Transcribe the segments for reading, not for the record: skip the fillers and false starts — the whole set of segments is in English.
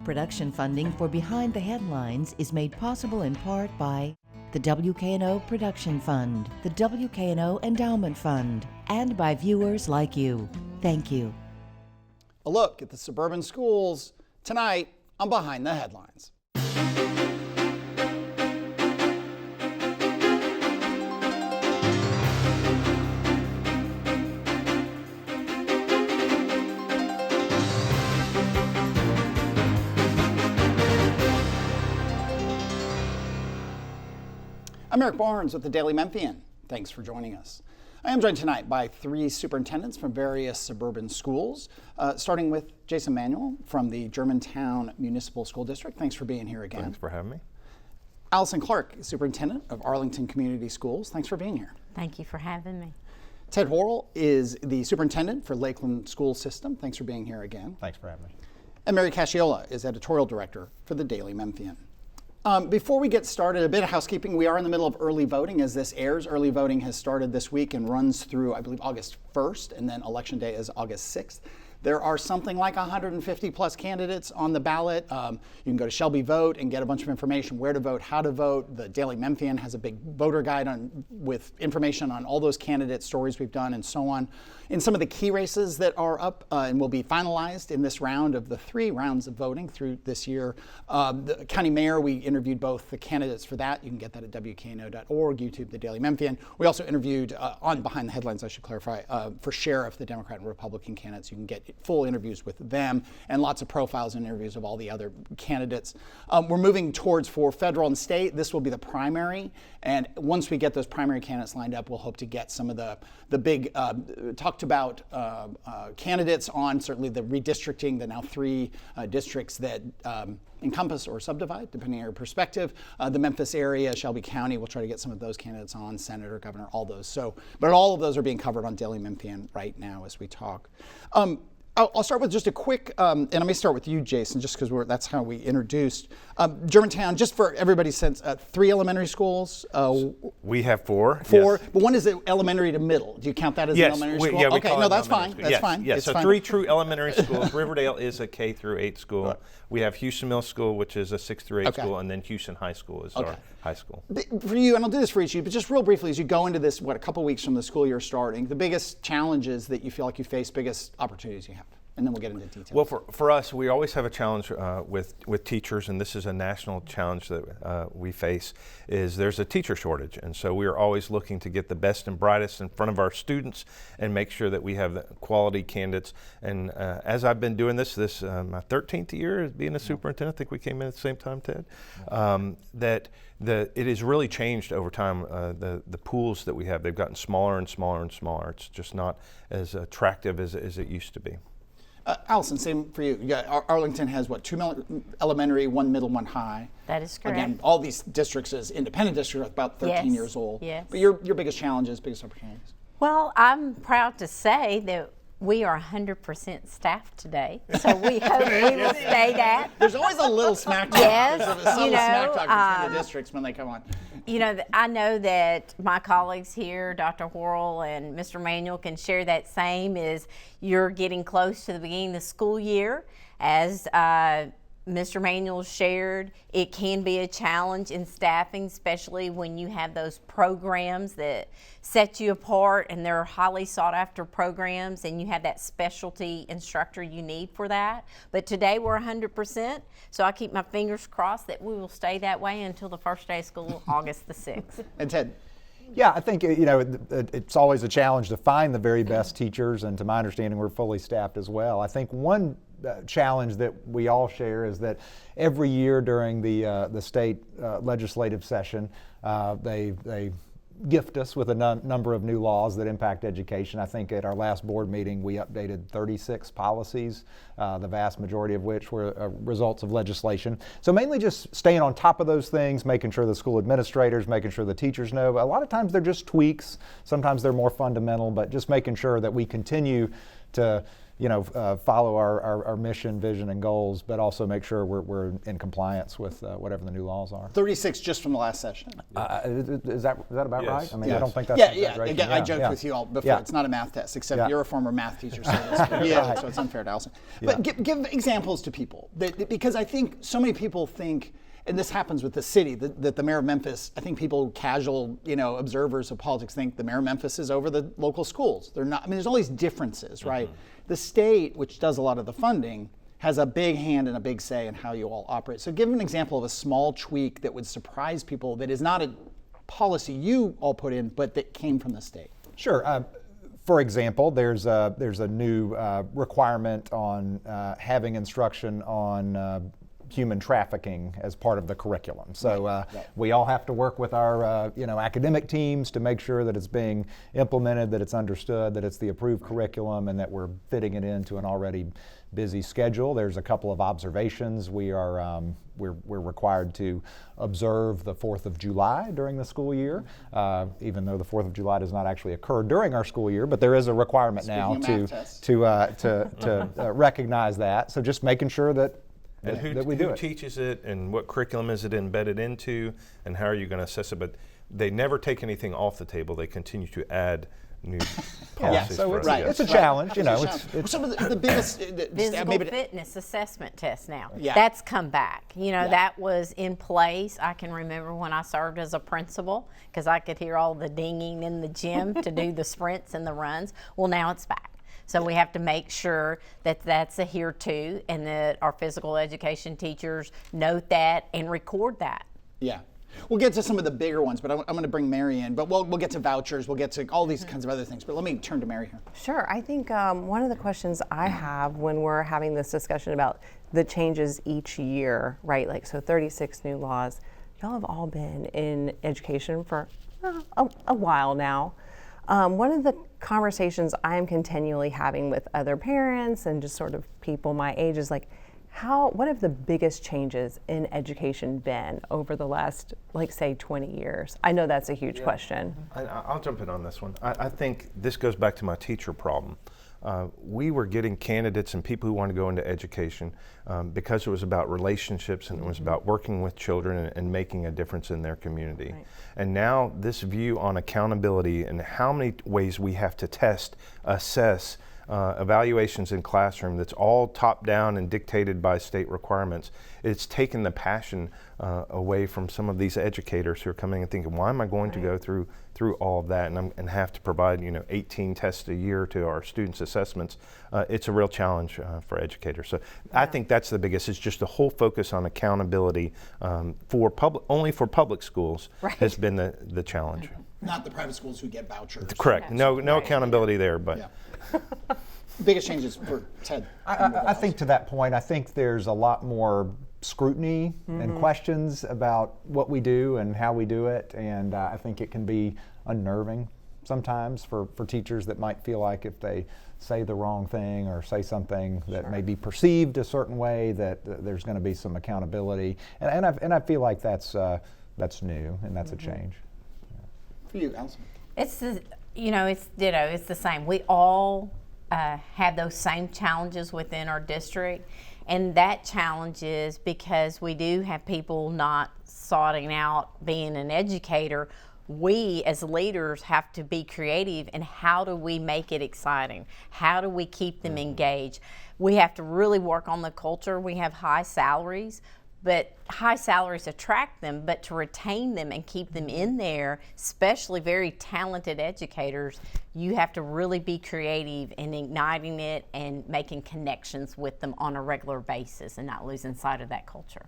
Production funding for Behind the Headlines is made possible in part by the WKNO Production Fund, the WKNO Endowment Fund, and by viewers like you. Thank you. A look at the suburban schools tonight on Behind the Headlines. I'm Eric Barnes with the Daily Memphian. Thanks for joining us. I am joined tonight by three superintendents from various suburban schools, starting with Jason Manuel from the Germantown Municipal School District. Thanks for being here again. Thanks for having me. Allison Clark, Superintendent of Arlington Community Schools. Thanks for being here. Thank you for having me. Ted Horrell is the Superintendent for Lakeland School System. Thanks for being here again. Thanks for having me. And Mary Cashiola is Editorial Director for the Daily Memphian. Before we get started, a bit of housekeeping. We are in the middle of early voting as this airs. Early voting has started this week and runs through, I believe, August 1st, and then Election Day is August 6th. There are something like 150 plus candidates on the ballot. You can go to Shelby Vote and get a bunch of information, where to vote, how to vote. The Daily Memphian has a big voter guide with information on all those candidates, stories we've done, and so on. In some of the key races that are up and will be finalized in this round of the 3 rounds of voting through this year, the county mayor, we interviewed both the candidates for that. You can get that at WKNO.org, YouTube, the Daily Memphian. We also interviewed on Behind the Headlines, I should clarify, for sheriff, the Democrat and Republican candidates. You can get full interviews with them and lots of profiles and interviews of all the other candidates. We're moving towards, for federal and state, this will be the primary. And once we get those primary candidates lined up, we'll hope to get some of the big talked about candidates on, certainly the redistricting, the now 3 districts that encompass or subdivide, depending on your perspective. The Memphis area, Shelby County, we'll try to get some of those candidates on, senator, governor, all those. But all of those are being covered on Daily Memphian right now as we talk. I'll start with just a quick, and I may start with you, Jason, just because that's how we introduced. Germantown, just for everybody's sense, 3 elementary schools? We have 4. 4, yes. But one is elementary to middle. Do you count that as an elementary school? Yeah, okay, no, that's fine. That's fine. Yes, it's so fine. 3 true elementary schools. Riverdale is a K through 8 school. Right. We have Houston Middle School, which is a 6 through 8 school, and then Houston High School is our high school. For you, and I'll do this for each of you, but just real briefly, as you go into this, a couple weeks from the school year starting, the biggest challenges that you feel like you face, biggest opportunities you have? And then we'll get into details. Well, for us, we always have a challenge with teachers, and this is a national challenge that we face, is there's a teacher shortage. And so we are always looking to get the best and brightest in front of our students and make sure that we have the quality candidates. And as I've been doing this my 13th year as being a superintendent, I think we came in at the same time, Ted, it has really changed over time. The pools that we have, they've gotten smaller and smaller and smaller. It's just not as attractive as it used to be. Allison, same for you. Arlington has 2 elementary, 1 middle, 1 high. That is correct. Again, all these districts as independent districts are about 13 years old. Yes. But your biggest challenges, biggest opportunities? Well, I'm proud to say that we are 100% staffed today, so we hope we will stay that. There's always a little smack talk. Yes, There's a subtle smack talk between the districts when they come on. You know, I know that my colleagues here, Dr. Horrell and Mr. Manuel, can share that same, is you're getting close to the beginning of the school year. As Mr. Manuel shared, it can be a challenge in staffing, especially when you have those programs that set you apart and they're highly sought after programs and you have that specialty instructor you need for that. But today we're 100%, so I keep my fingers crossed that we will stay that way until the first day of school, August the 6th. And Ted? Yeah, I think it's always a challenge to find the very best teachers, and to my understanding, we're fully staffed as well. I think one challenge that we all share is that every year during the state legislative session, they gift us with a number of new laws that impact education. I think at our last board meeting we updated 36 policies, the vast majority of which were results of legislation. So mainly just staying on top of those things, making sure the school administrators, making sure the teachers know. A lot of times they're just tweaks, sometimes they're more fundamental, but just making sure that we continue to follow our mission, vision, and goals, but also make sure we're in compliance with whatever the new laws are. 36 just from the last session. Is that about Yes. right? I mean, Yes. I don't think that's Yeah. an exaggeration. Again, I joked with you all before. Yeah. It's not a math test, except Yeah. you're a former math teacher, so it's, so it's unfair to Allison. But give examples to people, because I think so many people think, and this happens with the city, that the mayor of Memphis, I think people, casual, observers of politics, think the mayor of Memphis is over the local schools. They're not. I mean, there's all these differences, right? The state, which does a lot of the funding, has a big hand and a big say in how you all operate. So give an example of a small tweak that would surprise people that is not a policy you all put in, but that came from the state. Sure. For example, there's a new requirement on having instruction on human trafficking as part of the curriculum. So we all have to work with our academic teams to make sure that it's being implemented, that it's understood, that it's the approved curriculum, and that we're fitting it into an already busy schedule. There's a couple of observations. We're required to observe the 4th of July during the school year, even though the 4th of July does not actually occur during our school year, but there is a requirement now to recognize that. So just making sure that we do who it. teaches it, and what curriculum is it embedded into, and how are you going to assess it? But they never take anything off the table. They continue to add new policies. So for it's, us. it's a challenge, It's some of the biggest Physical fitness assessment test now. Yeah. That's come back. That was in place. I can remember when I served as a principal, because I could hear all the dinging in the gym to do the sprints and the runs. Well, now it's back. So we have to make sure that that's adhered to, and that our physical education teachers note that and record that. Yeah. We'll get to some of the bigger ones, but I'm going to bring Mary in. But we'll get to vouchers. We'll get to all these kinds of other things. But let me turn to Mary here. Sure. I think one of the questions I have when we're having this discussion about the changes each year, right? Like, so 36 new laws. Y'all have all been in education for a while now. One of the conversations I'm continually having with other parents and just sort of people my age is like, what have the biggest changes in education been over the last, like, say, 20 years? I know that's a huge question. I'll jump in on this one. I think this goes back to my teacher problem. We were getting candidates and people who want to go into education because it was about relationships, and it was about working with children and making a difference in their community. Right. And now this view on accountability and how many ways we have to test, assess, evaluations in classroom, that's all top down and dictated by state requirements. It's taken the passion away from some of these educators who are coming and thinking, why am I going to go through all of that and have to provide 18 tests a year to our students' assessments? It's a real challenge for educators. So I think that's the biggest. It's just the whole focus on accountability only for public schools has been the challenge. Not the private schools who get vouchers. Correct. No accountability there, but. Yeah. Biggest changes for Ted. I think to that point, I think there's a lot more scrutiny and questions about what we do and how we do it, and I think it can be unnerving sometimes for teachers that might feel like if they say the wrong thing or say something that may be perceived a certain way, that there's going to be some accountability, and I feel like that's new and that's a change. For you, Allison. It's it's the same. We all have those same challenges within our district, and that challenge is because we do have people not sorting out being an educator. We as leaders have to be creative, and how do we make it exciting? How do we keep them engaged? We have to really work on the culture. We have high salaries, but high salaries attract them, but to retain them and keep them in there, especially very talented educators, you have to really be creative in igniting it and making connections with them on a regular basis and not losing sight of that culture.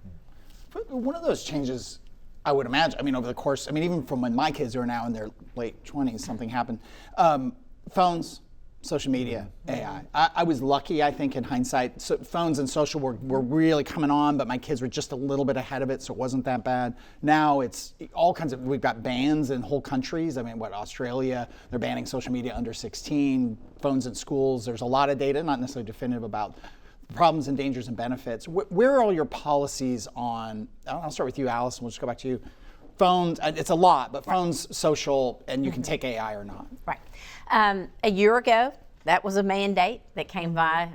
One of those changes, I would imagine, over the course, even from when my kids are now in their late 20s, something happened. Phones, social media, AI. I was lucky, I think, in hindsight. So phones and social were really coming on, but my kids were just a little bit ahead of it, so it wasn't that bad. Now it's all kinds of, we've got bans in whole countries. Australia, they're banning social media under 16, phones in schools. There's a lot of data, not necessarily definitive, about problems and dangers and benefits. Where are all your policies on, I'll start with you, Allison, we'll just go back to you. Phones, it's a lot, but phones, social, and you can take AI or not. Right. A year ago, that was a mandate that came by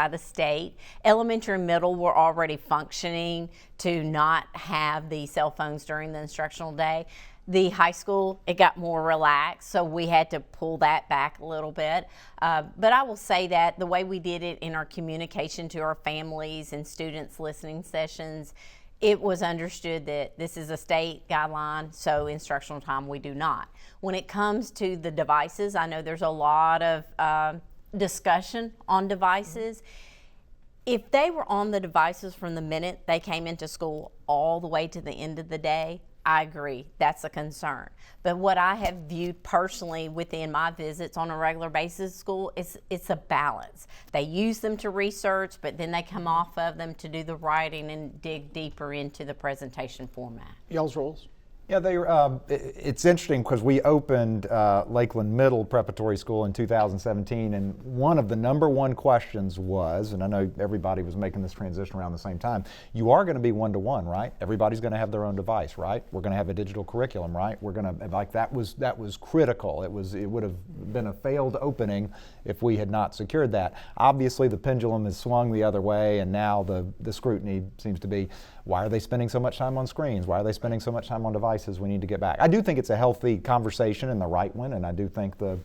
the state. Elementary and middle were already functioning to not have the cell phones during the instructional day. The high school, it got more relaxed, so we had to pull that back a little bit. But I will say that the way we did it in our communication to our families and students listening sessions, it was understood that this is a state guideline, so instructional time we do not. When it comes to the devices, I know there's a lot of discussion on devices. If they were on the devices from the minute they came into school all the way to the end of the day, I agree, that's a concern. But what I have viewed personally within my visits on a regular basis at school, it's a balance. They use them to research, but then they come off of them to do the writing and dig deeper into the presentation format. Y'all's roles? Yeah, it's interesting because we opened Lakeland Middle Preparatory School in 2017, and one of the number one questions was, and I know everybody was making this transition around the same time, you are going to be one-to-one, right? Everybody's going to have their own device, right? We're going to have a digital curriculum, right? We're going to, like, that was critical. It would have been a failed opening if we had not secured that. Obviously, the pendulum has swung the other way, and now the scrutiny seems to be, why are they spending so much time on screens? Why are they spending so much time on devices? We need to get back. I do think it's a healthy conversation and the right one, and I do think the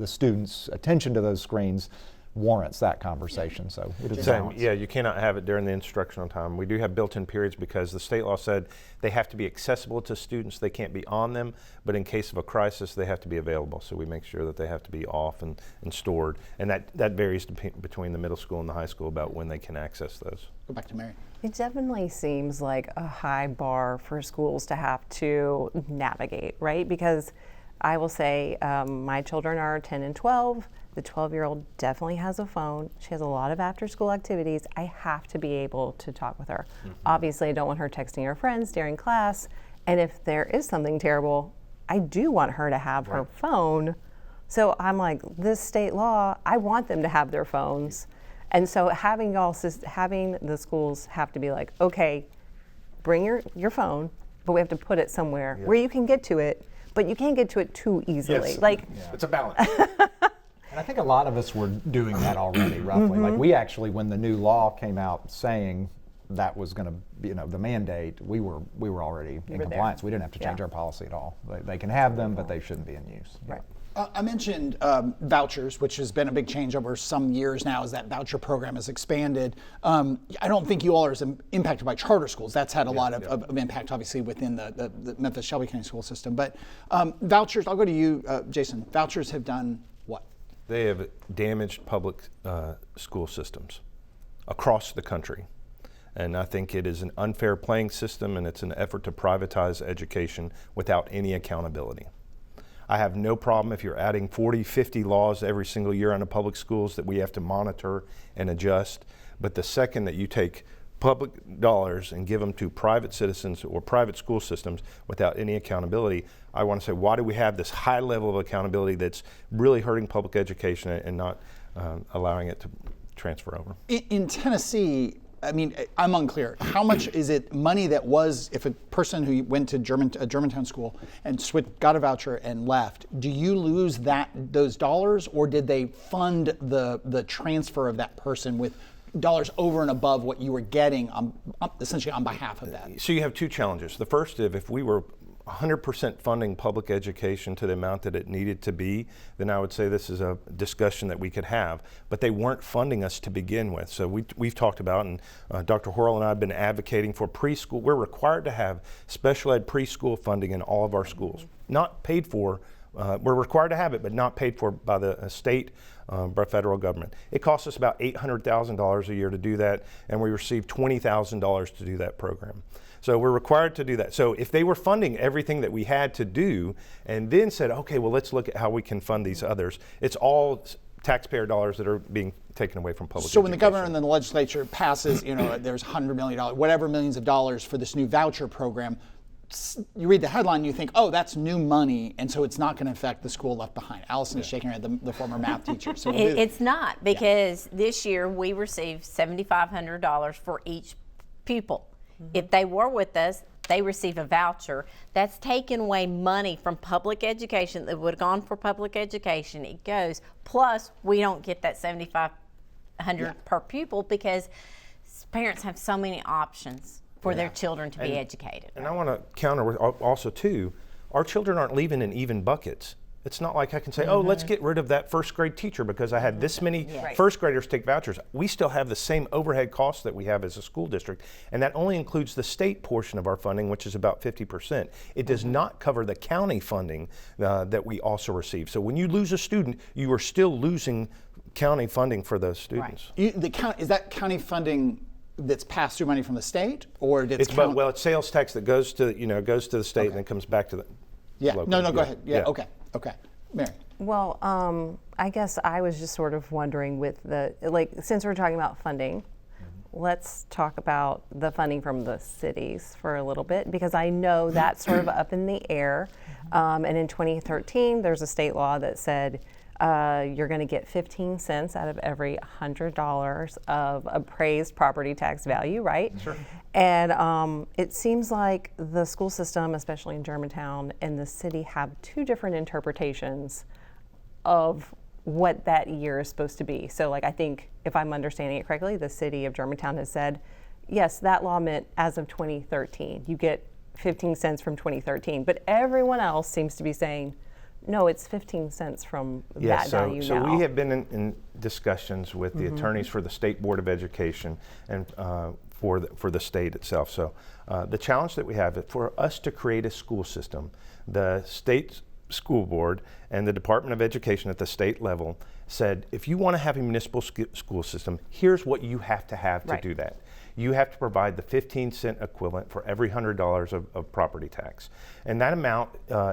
students' attention to those screens warrants that conversation. So it is balanced. Yeah, you cannot have it during the instructional time. We do have built-in periods because the state law said they have to be accessible to students. They can't be on them, but in case of a crisis, they have to be available. So we make sure that they have to be off and stored, and that varies between the middle school and the high school about when they can access those. Go back to Mary. It definitely seems like a high bar for schools to have to navigate, right? Because I will say my children are 10 and 12. The 12-year-old definitely has a phone. She has a lot of after-school activities. I have to be able to talk with her. Mm-hmm. Obviously, I don't want her texting her friends during class. And if there is something terrible, I do want her to have her phone. So I'm like, this state law, I want them to have their phones. And so having the schools have to be like, okay, bring your phone, but we have to put it somewhere where you can get to it, but you can't get to it too easily. Yes. It's a balance. And I think a lot of us were doing that already, roughly. Mm-hmm. Like we actually, when the new law came out saying that was going to be, the mandate, we were already in compliance. There. We didn't have to change our policy at all. They can have them, but they shouldn't be in use. Right. I mentioned vouchers, which has been a big change over some years now as that voucher program has expanded. I don't think you all are as impacted by charter schools. That's had a lot of impact, obviously, within the Memphis Shelby County school system. But vouchers, I'll go to you, Jason. Vouchers have done what? They have damaged public school systems across the country. And I think it is an unfair playing system, and it's an effort to privatize education without any accountability. I have no problem if you're adding 40, 50 laws every single year on the public schools that we have to monitor and adjust. But the second that you take public dollars and give them to private citizens or private school systems without any accountability, I want to say, why do we have this high level of accountability that's really hurting public education and not allowing it to transfer over? In Tennessee, I mean, I'm unclear. How much is it money that was, if a person who went to a Germantown school and got a voucher and left, do you lose those dollars, or did they fund the transfer of that person with dollars over and above what you were getting essentially on behalf of that? So you have two challenges. The first is, if we were 100% funding public education to the amount that it needed to be, then I would say this is a discussion that we could have. But they weren't funding us to begin with. So we've talked about, and Dr. Horrell and I have been advocating for preschool. We're required to have special ed preschool funding in all of our schools. Not paid for, we're required to have it, but not paid for by the state, by federal government. It costs us about $800,000 a year to do that, and we receive $20,000 to do that program. So we're required to do that. So if they were funding everything that we had to do and then said, okay, well, let's look at how we can fund these others, it's all taxpayer dollars that are being taken away from public education. So when the governor and then the legislature passes, there's $100 million, whatever millions of dollars for this new voucher program, you read the headline, you think, oh, that's new money, and so it's not going to affect the school left behind. Allison is shaking her head, the former math teacher. So it's not, because this year we received $7,500 for each pupil. If they were with us, they receive a voucher. That's taken away money from public education that would have gone for public education. It goes, plus we don't get that $7,500 per pupil because parents have so many options for their children to be educated. And I want to counter with also too, our children aren't leaving in even buckets. It's not like I can say, oh, let's get rid of that first grade teacher because I had this many first graders take vouchers. We still have the same overhead costs that we have as a school district, and that only includes the state portion of our funding, which is about 50%. It does not cover the county funding that we also receive. So when you lose a student, you are still losing county funding for those students. Is that county funding that's passed through money from the state, or it's sales tax that goes to the state and then comes back to the local. Go ahead. Okay, Mary. Well, I guess I was just sort of wondering with since we're talking about funding, let's talk about the funding from the cities for a little bit, because I know that's sort of up in the air. And in 2013, there's a state law that said you're going to get 15 cents out of every $100 of appraised property tax value, right? Sure. And it seems like the school system, especially in Germantown and the city, have two different interpretations of what that year is supposed to be. So I think if I'm understanding it correctly, the city of Germantown has said, yes, that law meant as of 2013. You get 15 cents from 2013. But everyone else seems to be saying, no, it's 15 cents from that value now. So we have been in discussions with the attorneys for the State Board of Education and for the state itself. So the challenge that we have is for us to create a school system, the state school board and the Department of Education at the state level said, if you want to have a municipal school system, here's what you have to do that. You have to provide the 15-cent equivalent for every $100 of property tax. And that amount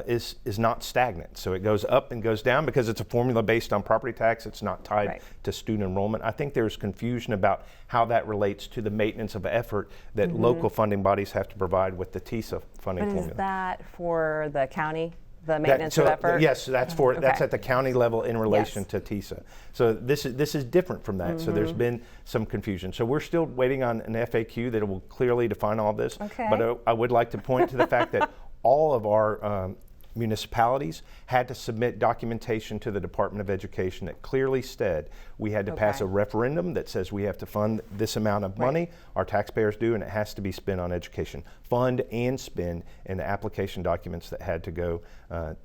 is not stagnant. So it goes up and goes down because it's a formula based on property tax. It's not tied to student enrollment. I think there's confusion about how that relates to the maintenance of effort that local funding bodies have to provide with the TISA funding formula. Is that for the county? The maintenance of effort? Yes, that's that's at the county level in relation to TISA. So this is different from that. So there's been some confusion. So we're still waiting on an FAQ that will clearly define all this. Okay. But I would like to point to the fact that all of our municipalities had to submit documentation to the Department of Education that clearly said we had to pass a referendum that says we have to fund this amount of money, our taxpayers do, and it has to be spent on education. Fund and spend in the application documents that had to go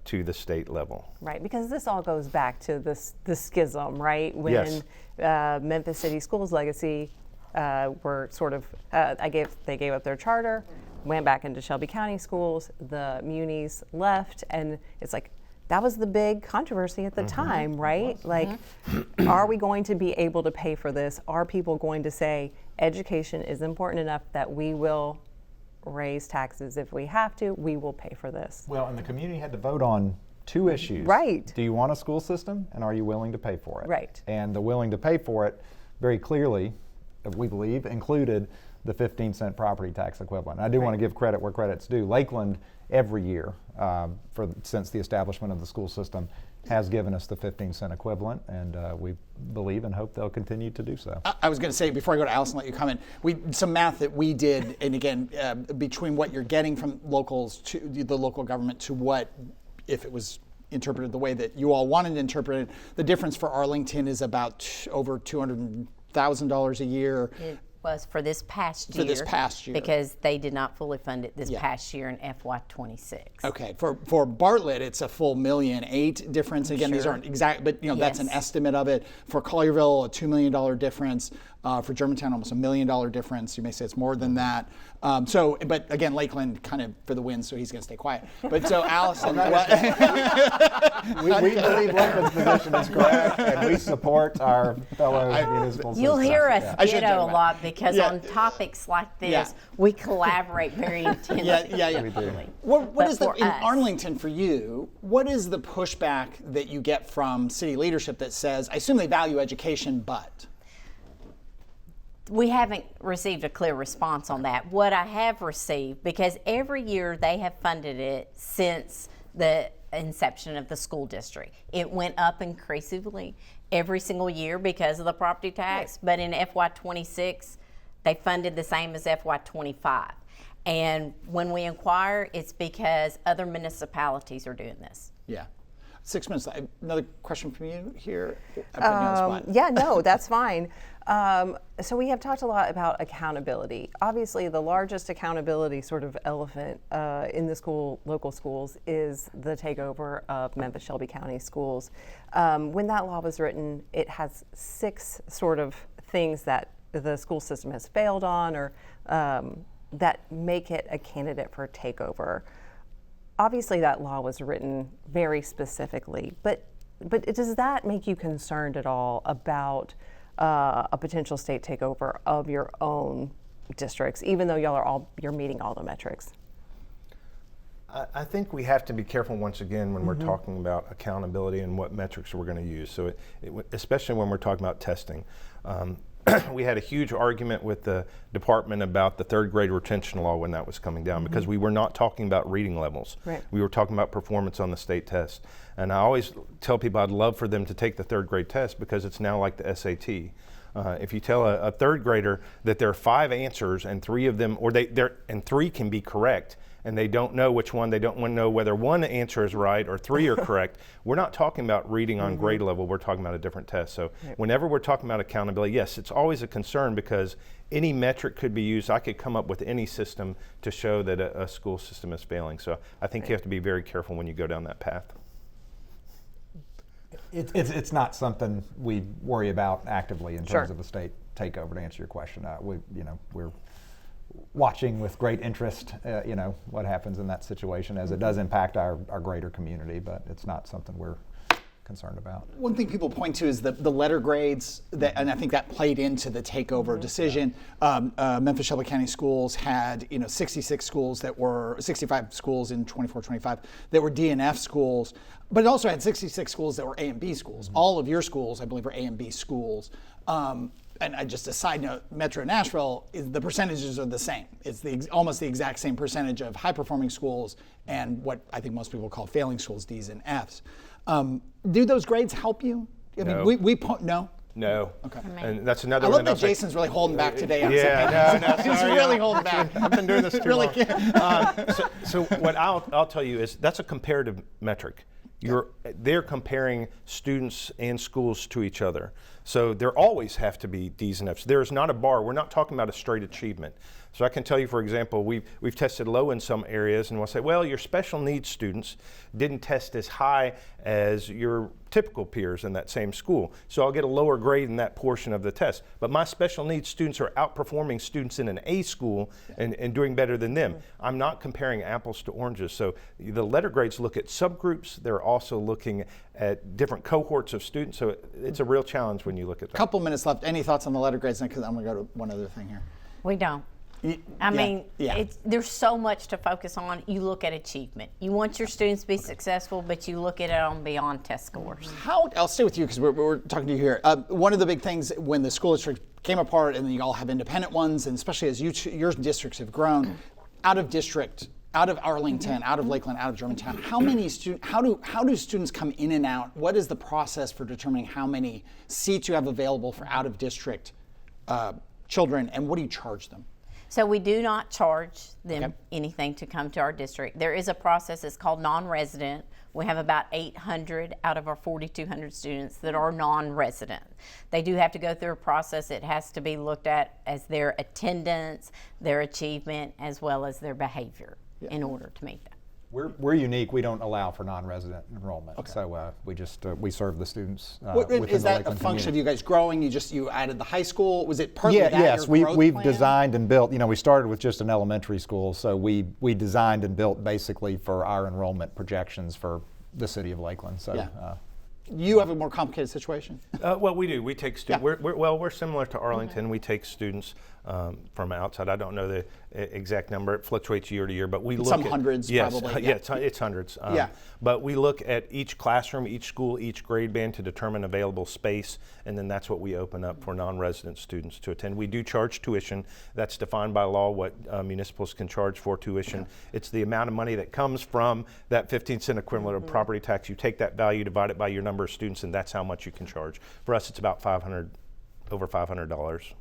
to the state level. Right, because this all goes back to the schism, right? When Memphis City Schools legacy were sort of, they gave up their charter, went back into Shelby County schools, the munis left, and it's like, that was the big controversy at the time, right? Are we going to be able to pay for this? Are people going to say education is important enough that we will raise taxes if we have to, we will pay for this? Well, and the community had to vote on two issues. Right. Do you want a school system, and are you willing to pay for it? Right. And the willing to pay for it, very clearly, we believe, included the 15-cent property tax equivalent. I do want to give credit where credit's due. Lakeland, every year, since the establishment of the school system, has given us the 15-cent equivalent, and we believe and hope they'll continue to do so. I was going to say, before I go to Allison, let you comment, some math that we did, and again, between what you're getting from locals to the local government to what, if it was interpreted the way that you all wanted to interpret it, the difference for Arlington is about over $200,000 a year. Was for this past year. For this past year. Because they did not fully fund it this past year in FY26. Okay, for Bartlett, it's a full $1.8 million difference. Again, these aren't exact, but that's an estimate of it. For Collierville, a $2 million difference. For Germantown, almost $1 million difference. You may say it's more than that. But again, Lakeland kind of for the win, so he's going to stay quiet. But so Allison, we believe Lakeland's position is correct, and we support our fellow municipal You'll system. hear us ditto a lot because on topics like this, we collaborate very intensely. We do. What is in Arlington for you? What is the pushback that you get from city leadership that says, I assume they value education, but? We haven't received a clear response on that. What I have received, because every year they have funded it since the inception of the school district. It went up increasingly every single year because of the property tax, but in FY26, they funded the same as FY25. And when we inquire, it's because other municipalities are doing this. Yeah. 6 minutes. Another question from you here. I put you on the spot. Yeah, no, that's fine. So we have talked a lot about accountability. Obviously, the largest accountability sort of elephant in the local schools is the takeover of Memphis Shelby County schools. When that law was written, it has 6 sort of things that the school system has failed on, or that make it a candidate for takeover. Obviously, that law was written very specifically, but does that make you concerned at all about a potential state takeover of your own districts, even though you're meeting all the metrics? I think we have to be careful once again when we're talking about accountability and what metrics we're going to use. So, especially when we're talking about testing. We had a huge argument with the department about the 3rd grade retention law when that was coming down, because we were not talking about reading levels. Right. We were talking about performance on the state test. And I always tell people I'd love for them to take the 3rd grade test, because it's now like the SAT. If you tell a 3rd grader that there are 5 answers and 3 of them, or and 3 can be correct, and they don't know which one, they don't want to know whether 1 answer is right or 3 are correct. We're not talking about reading on grade level, we're talking about a different test. So whenever we're talking about accountability, yes, it's always a concern, because any metric could be used. I could come up with any system to show that a school system is failing. So I think you have to be very careful when you go down that path. It's not something we worry about actively in terms of a state takeover, to answer your question. We're watching with great interest, what happens in that situation, as it does impact our greater community, but it's not something we're concerned about. One thing people point to is the letter grades, and I think that played into the takeover decision. Memphis Shelby County Schools had 65 schools in 24-25 that were D and F schools, but it also had 66 schools that were A and B schools. All of your schools, I believe, are A and B schools. And just a side note, Metro Nashville, the percentages are the same. It's almost the exact same percentage of high-performing schools and what I think most people call failing schools, Ds and Fs. Do those grades help you? No. No? No. Okay. And that's another I one. love that Jason's really holding back today. On He's sorry, really holding back. I've been doing this too really long. So what I'll tell you is that's a comparative metric. They're comparing students and schools to each other. So there always have to be Ds and Fs. There is not a bar. We're not talking about a straight achievement. So I can tell you, for example, we've tested low in some areas, and we'll say, well, your special needs students didn't test as high as your typical peers in that same school. So I'll get a lower grade in that portion of the test. But my special needs students are outperforming students in an A school and doing better than them. I'm not comparing apples to oranges. So the letter grades look at subgroups. They're also looking at different cohorts of students. So it's a real challenge when you look at that. Couple minutes left. Any thoughts on the letter grades? Because I'm going to go to one other thing here. We don't. There's so much to focus on. You look at achievement. You want your students to be successful, but you look at it on beyond test scores. I'll stay with you because we're talking to you here. One of the big things when the school district came apart, and then you all have independent ones, and especially as your districts have grown, out of district, out of Arlington, out of Lakeland, out of Germantown, how do students come in and out? What is the process for determining how many seats you have available for out of district children, and what do you charge them? So we do not charge them anything to come to our district. There is a process, it's called non-resident. We have about 800 out of our 4,200 students that are non-resident. They do have to go through a process. It has to be looked at as their attendance, their achievement, as well as their behavior in order to meet that. We're unique. We don't allow for non-resident enrollment, so we serve the students within is the that Lakeland a function community. of you guys growing? You added the high school. Was it partly that? Yes, your growth we've plan? designed and built. We started with just an elementary school, so we designed and built basically for our enrollment projections for the city of Lakeland. So. You have a more complicated situation. Well, we do. We take students. We're similar to Arlington. We take students from outside. I don't know the exact number. It fluctuates year to year, but we look some at hundreds. Probably. It's hundreds. But we look at each classroom, each school, each grade band to determine available space, and then that's what we open up for non-resident students to attend. We do charge tuition. That's defined by law what municipals can charge for tuition. It's the amount of money that comes from that 15-cent equivalent of property tax. You take that value, divide it by your number of students, and that's how much you can charge. For us, it's about over $500.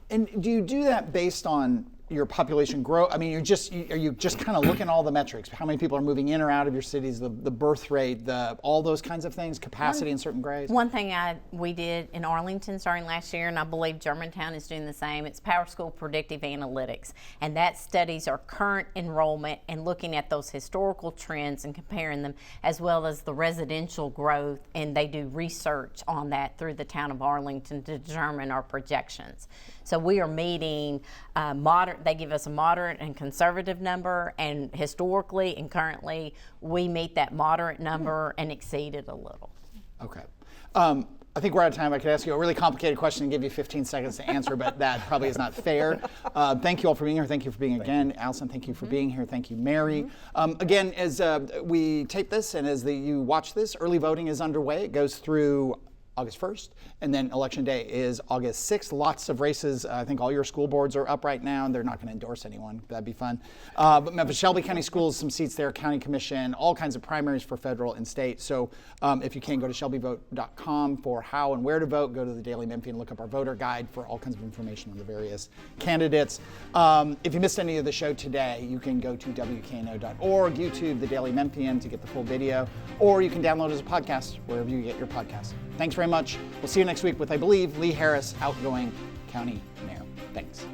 And do you do that based on your population grow? I mean, are you just kind of looking at all the metrics? How many people are moving in or out of your cities, the birth rate, all those kinds of things, capacity in certain grades? One thing we did in Arlington starting last year, and I believe Germantown is doing the same, it's Power School Predictive Analytics. And that studies our current enrollment and looking at those historical trends and comparing them, as well as the residential growth, and they do research on that through the town of Arlington to determine our projections. So we are meeting they give us a moderate and conservative number, and historically and currently we meet that moderate number and exceed it a little. Okay. I think we're out of time. I could ask you a really complicated question and give you 15 seconds to answer, but that probably is not fair. Thank you all for being here. Thank you for being again. Allison, thank you for being here. Thank you, Mary. Again, as we tape this and as you watch this, early voting is underway. It goes through August 1st, and then Election Day is August 6th. Lots of races. I think all your school boards are up right now, and they're not going to endorse anyone. That'd be fun. But Memphis Shelby County Schools, some seats there, County Commission, all kinds of primaries for federal and state. So if you can, go to shelbyvote.com for how and where to vote. Go to the Daily Memphian, look up our voter guide for all kinds of information on the various candidates. If you missed any of the show today, you can go to WKNO.org, YouTube, the Daily Memphian to get the full video, or you can download it as a podcast wherever you get your podcasts. Thanks very much. We'll see you next week with, I believe, Lee Harris, outgoing county mayor. Thanks.